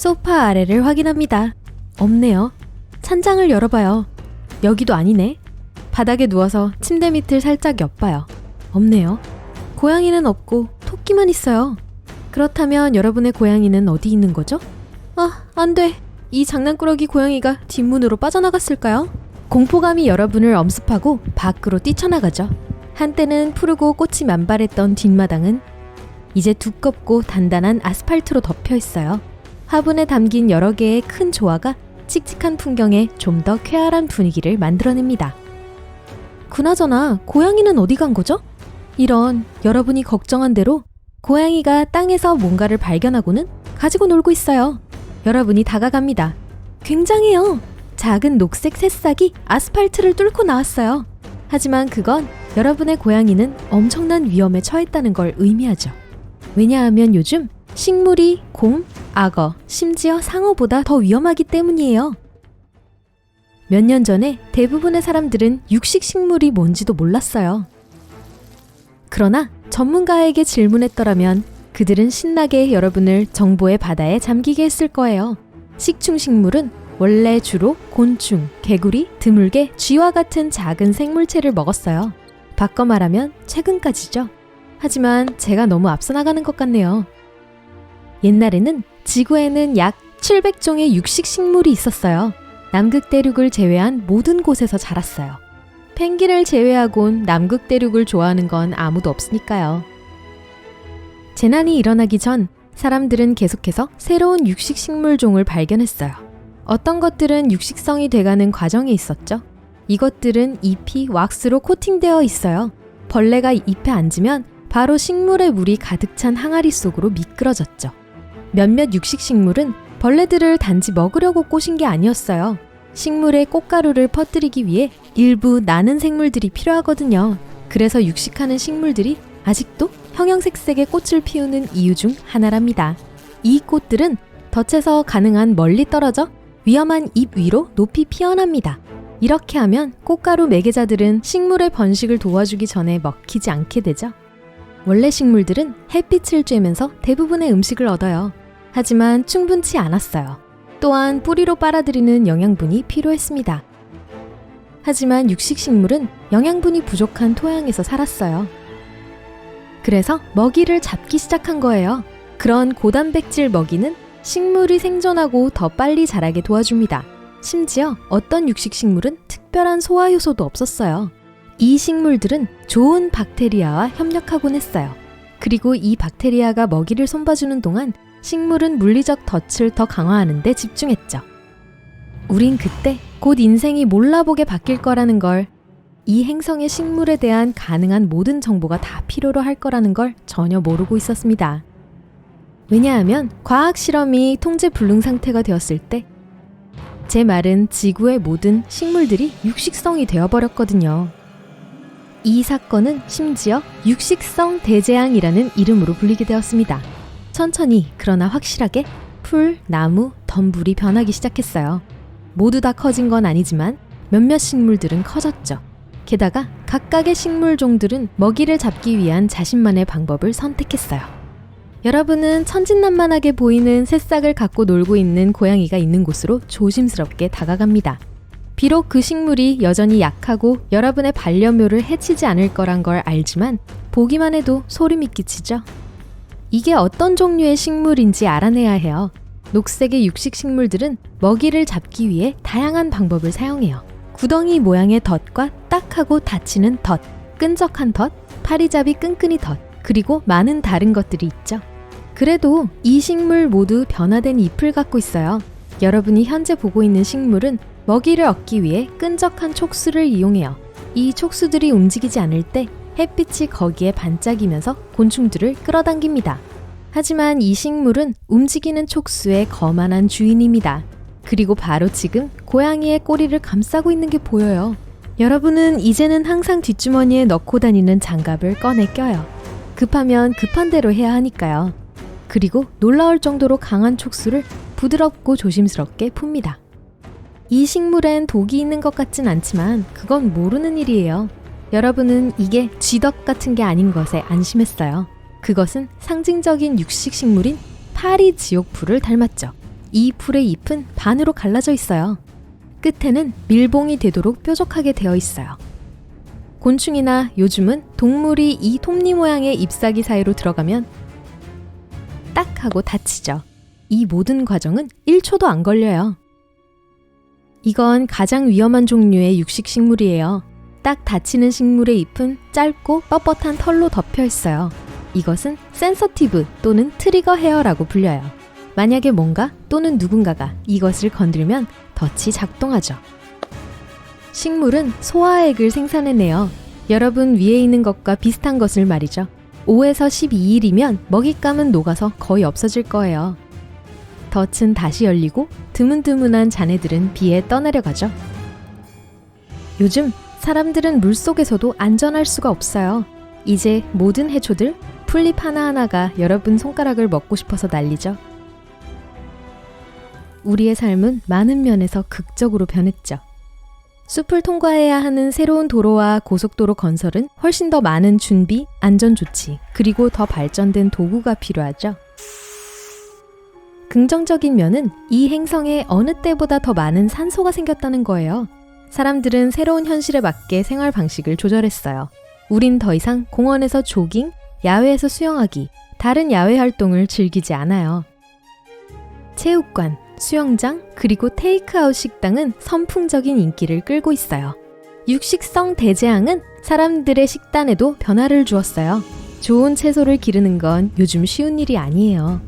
소파 아래를 확인합니다. 없네요. 찬장을 열어봐요. 여기도 아니네. 바닥에 누워서 침대 밑을 살짝 엿봐요. 없네요. 고양이는 없고 토끼만 있어요. 그렇다면 여러분의 고양이는 어디 있는 거죠? 안 돼. 이 장난꾸러기 고양이가 뒷문으로 빠져나갔을까요? 공포감이 여러분을 엄습하고 밖으로 뛰쳐나가죠. 한때는 푸르고 꽃이 만발했던 뒷마당은 이제 두껍고 단단한 아스팔트로 덮여 있어요. 화분에 담긴 여러 개의 큰 조화가 칙칙한 풍경에 좀 더 쾌활한 분위기를 만들어냅니다. 그나저나 고양이는 어디 간 거죠? 이런, 여러분이 걱정한 대로 고양이가 땅에서 뭔가를 발견하고는 가지고 놀고 있어요. 여러분이 다가갑니다. 굉장해요. 작은 녹색 새싹이 아스팔트를 뚫고 나왔어요. 하지만 그건 여러분의 고양이는 엄청난 위험에 처했다는 걸 의미하죠. 왜냐하면 요즘 식물이 곰, 악어, 심지어 상어보다 더 위험하기 때문이에요. 몇 년 전에 대부분의 사람들은 육식식물이 뭔지도 몰랐어요. 그러나 전문가에게 질문했더라면 그들은 신나게 여러분을 정보의 바다에 잠기게 했을 거예요. 식충식물은 원래 주로 곤충, 개구리, 드물게 쥐와 같은 작은 생물체를 먹었어요. 바꿔 말하면 최근까지죠. 하지만 제가 너무 앞서 나가는 것 같네요. 옛날에는 지구에는 약 700종의 육식식물이 있었어요. 남극 대륙을 제외한 모든 곳에서 자랐어요. 펭귄을 제외하곤 남극 대륙을 좋아하는 건 아무도 없으니까요. 재난이 일어나기 전 사람들은 계속해서 새로운 육식식물종을 발견했어요. 어떤 것들은 육식성이 돼가는 과정에 있었죠. 이것들은 잎이 왁스로 코팅되어 있어요. 벌레가 잎에 앉으면 바로 식물의 물이 가득 찬 항아리 속으로 미끄러졌죠. 몇몇 육식식물은 벌레들을 단지 먹으려고 꼬신 게 아니었어요. 식물의 꽃가루를 퍼뜨리기 위해 일부 나는 생물들이 필요하거든요. 그래서 육식하는 식물들이 아직도 형형색색의 꽃을 피우는 이유 중 하나랍니다. 이 꽃들은 덫에서 가능한 멀리 떨어져 위험한 잎 위로 높이 피어납니다. 이렇게 하면 꽃가루 매개자들은 식물의 번식을 도와주기 전에 먹히지 않게 되죠. 원래 식물들은 햇빛을 쬐면서 대부분의 음식을 얻어요. 하지만 충분치 않았어요. 또한 뿌리로 빨아들이는 영양분이 필요했습니다. 하지만 육식식물은 영양분이 부족한 토양에서 살았어요. 그래서 먹이를 잡기 시작한 거예요. 그런 고단백질 먹이는 식물이 생존하고 더 빨리 자라게 도와줍니다. 심지어 어떤 육식식물은 특별한 소화 효소도 없었어요. 이 식물들은 좋은 박테리아와 협력하곤 했어요. 그리고 이 박테리아가 먹이를 손봐주는 동안 식물은 물리적 덫을 더 강화하는 데 집중했죠. 우린 그때 곧 인생이 몰라보게 바뀔 거라는 걸, 이 행성의 식물에 대한 가능한 모든 정보가 다 필요로 할 거라는 걸 전혀 모르고 있었습니다. 왜냐하면 과학 실험이 통제불능 상태가 되었을 때 제 말은 지구의 모든 식물들이 육식성이 되어버렸거든요. 이 사건은 심지어 육식성 대재앙이라는 이름으로 불리게 되었습니다. 천천히 그러나 확실하게 풀, 나무, 덤불이 변하기 시작했어요. 모두 다 커진 건 아니지만 몇몇 식물들은 커졌죠. 게다가 각각의 식물종들은 먹이를 잡기 위한 자신만의 방법을 선택했어요. 여러분은 천진난만하게 보이는 새싹을 갖고 놀고 있는 고양이가 있는 곳으로 조심스럽게 다가갑니다. 비록 그 식물이 여전히 약하고 여러분의 반려묘를 해치지 않을 거란 걸 알지만 보기만 해도 소름이 끼치죠. 이게 어떤 종류의 식물인지 알아내야 해요. 녹색의 육식식물들은 먹이를 잡기 위해 다양한 방법을 사용해요. 구덩이 모양의 덫과 딱하고 닫히는 덫, 끈적한 덫, 파리잡이 끈끈이 덫, 그리고 많은 다른 것들이 있죠. 그래도 이 식물 모두 변화된 잎을 갖고 있어요. 여러분이 현재 보고 있는 식물은 먹이를 얻기 위해 끈적한 촉수를 이용해요. 이 촉수들이 움직이지 않을 때 햇빛이 거기에 반짝이면서 곤충들을 끌어당깁니다. 하지만 이 식물은 움직이는 촉수의 거만한 주인입니다. 그리고 바로 지금 고양이의 꼬리를 감싸고 있는 게 보여요. 여러분은 이제는 항상 뒷주머니에 넣고 다니는 장갑을 꺼내 껴요. 급하면 급한 대로 해야 하니까요. 그리고 놀라울 정도로 강한 촉수를 부드럽고 조심스럽게 풉니다. 이 식물엔 독이 있는 것 같진 않지만 그건 모르는 일이에요. 여러분은 이게 쥐덕 같은 게 아닌 것에 안심했어요. 그것은 상징적인 육식식물인 파리 지옥풀을 닮았죠. 이 풀의 잎은 반으로 갈라져 있어요. 끝에는 밀봉이 되도록 뾰족하게 되어 있어요. 곤충이나 요즘은 동물이 이 톱니 모양의 잎사귀 사이로 들어가면 딱 하고 다치죠. 이 모든 과정은 1초도 안 걸려요. 이건 가장 위험한 종류의 육식식물이에요. 딱 다치는 식물의 잎은 짧고 뻣뻣한 털로 덮여 있어요. 이것은 센서티브 또는 트리거 헤어라고 불려요. 만약에 뭔가 또는 누군가가 이것을 건들면 덫이 작동하죠. 식물은 소화액을 생산해내요. 여러분 위에 있는 것과 비슷한 것을 말이죠. 5에서 12일이면 먹잇감은 녹아서 거의 없어질 거예요. 덫은 다시 열리고 드문드문한 잔해들은 비에 떠내려가죠. 요즘 사람들은 물속에서도 안전할 수가 없어요. 이제 모든 해초들, 풀잎 하나하나가 여러분 손가락을 먹고 싶어서 난리죠. 우리의 삶은 많은 면에서 극적으로 변했죠. 숲을 통과해야 하는 새로운 도로와 고속도로 건설은 훨씬 더 많은 준비, 안전조치, 그리고 더 발전된 도구가 필요하죠. 긍정적인 면은 이 행성에 어느 때보다 더 많은 산소가 생겼다는 거예요. 사람들은 새로운 현실에 맞게 생활 방식을 조절했어요. 우린 더 이상 공원에서 조깅, 야외에서 수영하기, 다른 야외 활동을 즐기지 않아요. 체육관, 수영장, 그리고 테이크아웃 식당은 선풍적인 인기를 끌고 있어요. 육식성 대재앙은 사람들의 식단에도 변화를 주었어요. 좋은 채소를 기르는 건 요즘 쉬운 일이 아니에요.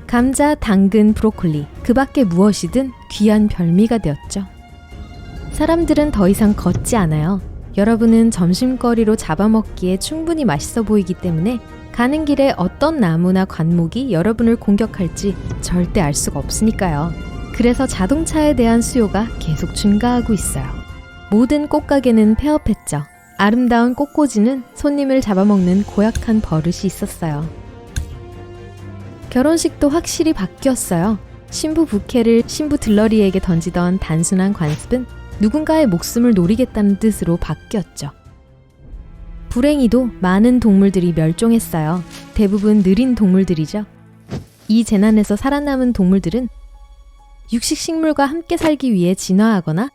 감자, 당근, 브로콜리, 그 밖에 무엇이든 귀한 별미가 되었죠. 사람들은 더 이상 걷지 않아요. 여러분은 점심거리로 잡아먹기에 충분히 맛있어 보이기 때문에 가는 길에 어떤 나무나 관목이 여러분을 공격할지 절대 알 수가 없으니까요. 그래서 자동차에 대한 수요가 계속 증가하고 있어요. 모든 꽃가게는 폐업했죠. 아름다운 꽃꽂이는 손님을 잡아먹는 고약한 버릇이 있었어요. 결혼식도 확실히 바뀌었어요. 신부 부케를 신부 들러리에게 던지던 단순한 관습은 누군가의 목숨을 노리겠다는 뜻으로 바뀌었죠. 불행히도 많은 동물들이 멸종했어요. 대부분 느린 동물들이죠. 이 재난에서 살아남은 동물들은 육식식물과 함께 살기 위해 진화하거나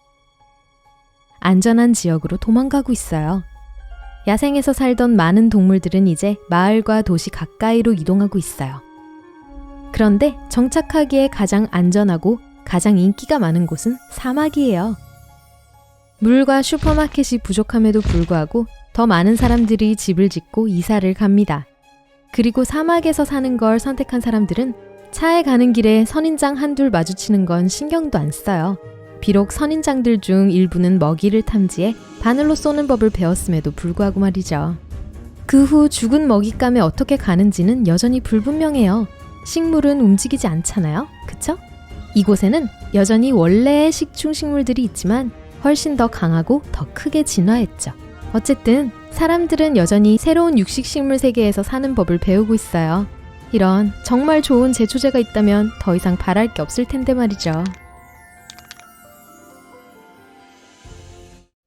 안전한 지역으로 도망가고 있어요. 야생에서 살던 많은 동물들은 이제 마을과 도시 가까이로 이동하고 있어요. 그런데 정착하기에 가장 안전하고 가장 인기가 많은 곳은 사막이에요. 물과 슈퍼마켓이 부족함에도 불구하고 더 많은 사람들이 집을 짓고 이사를 갑니다. 그리고 사막에서 사는 걸 선택한 사람들은 차에 가는 길에 선인장 한둘 마주치는 건 신경도 안 써요. 비록 선인장들 중 일부는 먹이를 탐지해 바늘로 쏘는 법을 배웠음에도 불구하고 말이죠. 그 후 죽은 먹잇감에 어떻게 가는지는 여전히 불분명해요. 식물은 움직이지 않잖아요. 그쵸? 이곳에는 여전히 원래의 식충식물들이 있지만 훨씬 더 강하고 더 크게 진화했죠. 어쨌든 사람들은 여전히 새로운 육식식물 세계에서 사는 법을 배우고 있어요. 이런 정말 좋은 제초제가 있다면 더 이상 바랄 게 없을 텐데 말이죠.